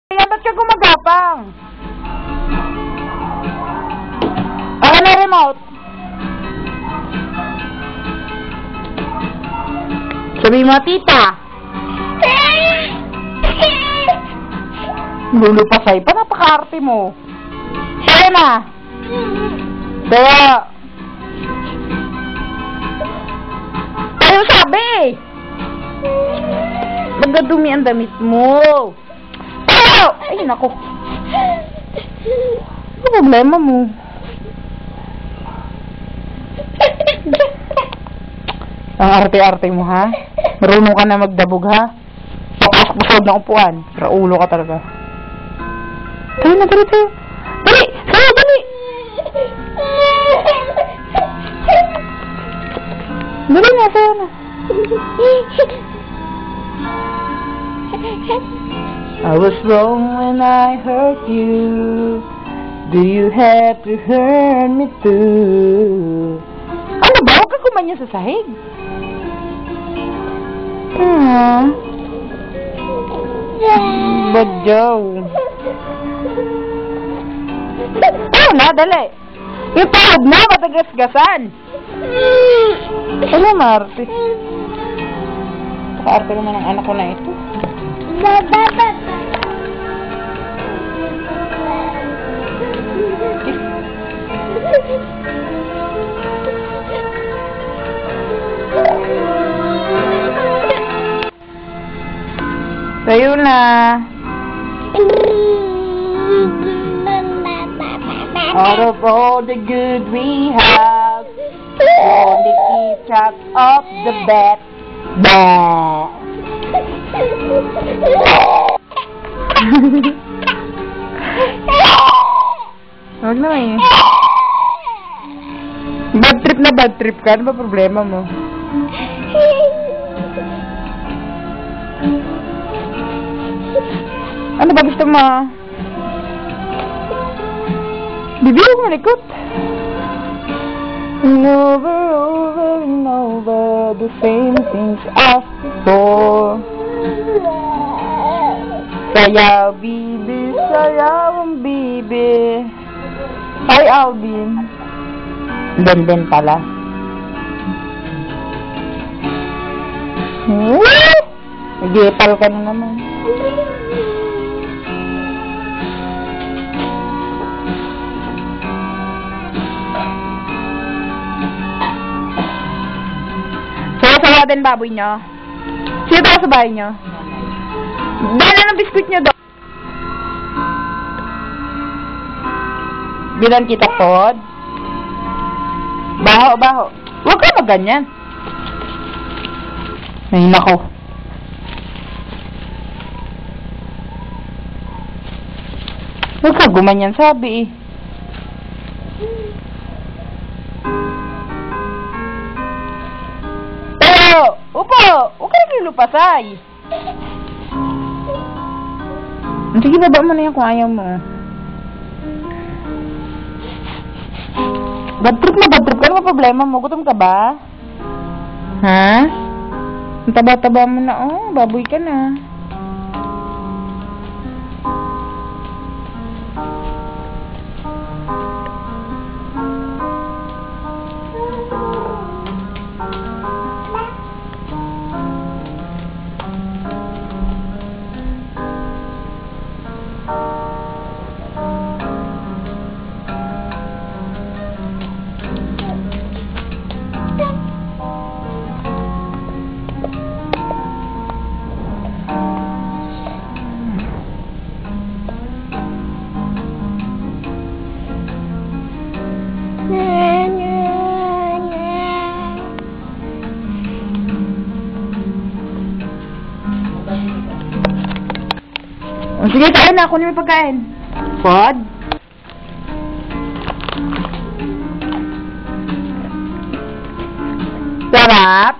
Kaya ba't ka gumagapang? Ako na remote. Sabi mo, tita. Lulupasay pa, napaka-arte mo. Kaya na. Kaya. Ayaw sabi. Magdadumi ang damit mo. Ayaw. Ay, nako. Ano problema mo? Ang arte-arte mo, ha? Marunong ka na magdabog, ha? Papas-pusod ng upuan. Raulo ka talaga. Dali na, dali, dali. Dali! Dali, dali! Dali na, sayo na. I was wrong when I hurt you. Do you have to hurt me too? Ano ba? Huwag ka kumanya sa sahig. Badyaw. Ano na, dali. Yung pahod na, matagas-gasan. Ano, Marte? Paka-arte naman ang anak ko na ito. Tayo na. Out of all the good we have, only keep track of the bad. Huwag na eh. Bad trip ka. Ano ba problema mo? Ano ba gusto mo? Bibili ko malikot. Over and over the same things as before. Sayaw, bibi, sayawang bibi. Ay, Alvin. Ben pala. Nag-ipal ka na naman. Sawa din baboy nyo. Sino tayo sa bahay nyo? Dala ng biskuit nyo doon. Bilan kita pod. Baho. Huwag ka magganyan. Ay, nako. Huwag ka gumanyan, sabi eh. Pero, upo! Huwag ka naglulupasay. Sige, baba mo na yan kung ayaw mo. Bad trip. Ano ba problema mo? Gutom ka ba? Ha? Ang taba-taba mo na. Oh, baboy ka na. Sige, kain na. Kunin mo yung pagkain. Pod? Sarap?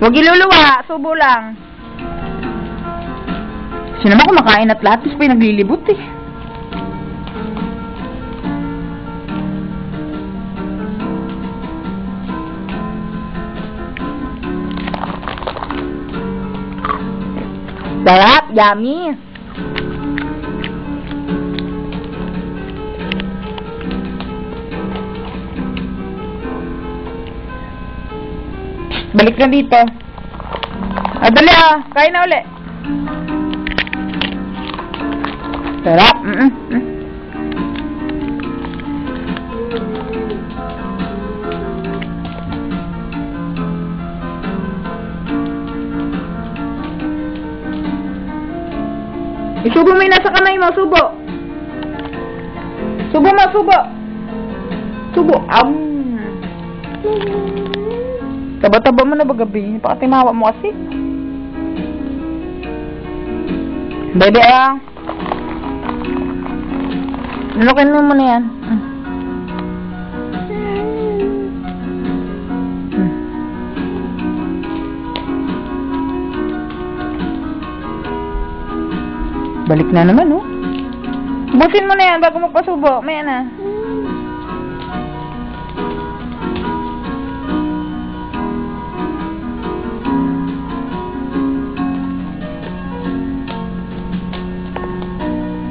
Huwag iluluwa. Subo lang. Sino naman kumakain at lahat? Tapos pa yung naglilibot eh. Sarap, yummy. Balik na dito. Dali kain na uli. Sarap. Isubo mo yung nasa kamay mo, subo. Subo mo, subo. Subo. Taba-taba mo na ba gabi? Pakatimawa mo kasi. Bebe Nunukin mo muna yan. Balik na naman, oh. Busin mo na yan bago magpasubo. Maya na.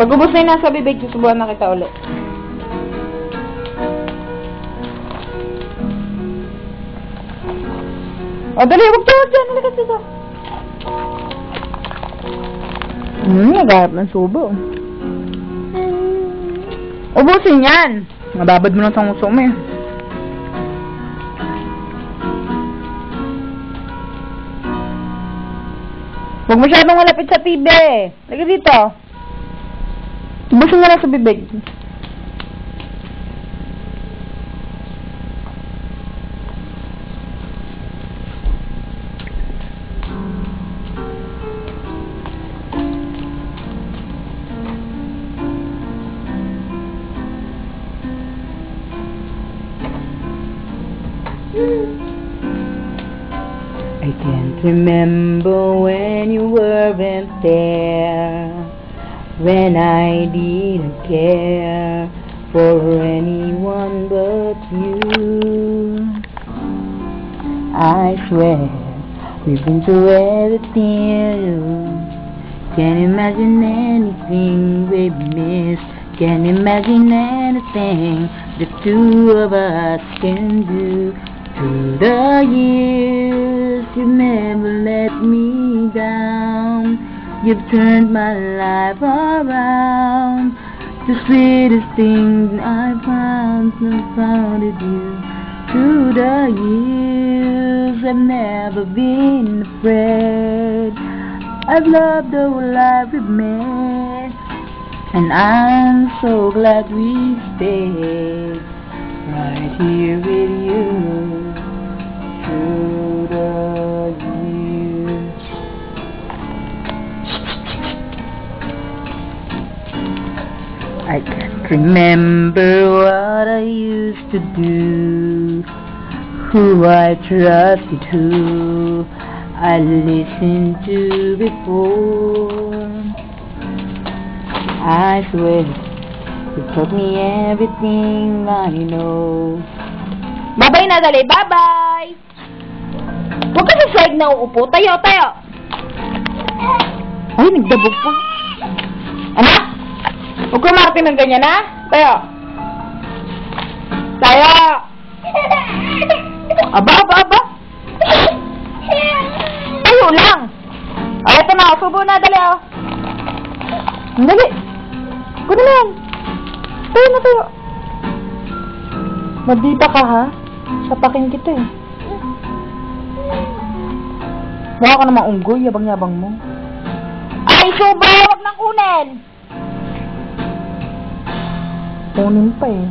Pag ubos na yung nasa bibig, susubuhan na kita ulit. Dali, huwag dyan. Halika dito. Nagharap ng subo. Ubusin yan. Nababad mo na sa nguso mo eh. Huwag masyadong malapit sa TV. Halika dito. Ubusin mo na sa bibig. I can't remember when you weren't there, when I didn't care for anyone but you. I swear we've been through everything. Can't imagine anything we've missed. Can't imagine anything the two of us can do. Through the years, you never let me down. You've turned my life around. The sweetest thing I found is you. Through the years, I've never been afraid. I've loved the whole life we've made, and I'm so glad we stayed right here with you. Through the years. I can't remember what I used to do, who I trusted, who I listened to before. I swear you taught me everything I know. Bye-bye na, dali. Bye-bye! Huwag ka sa side na uupo. Tayo, tayo! Ay, nagdabog pa. Anak! Huwag ka marating ng ganyan, ha? Tayo! Tayo! Aba, aba, aba! Tayo lang! O, eto na. Subo na, dali, oh. Dali! Kunin na yan. Tayo na, tayo. Mabita ka, ha? Sapakin kita, eh. Mukha ka namang unggoy, yabang-yabang mo. Ay, subo! Huwag nang kunin! Kunin pa, eh.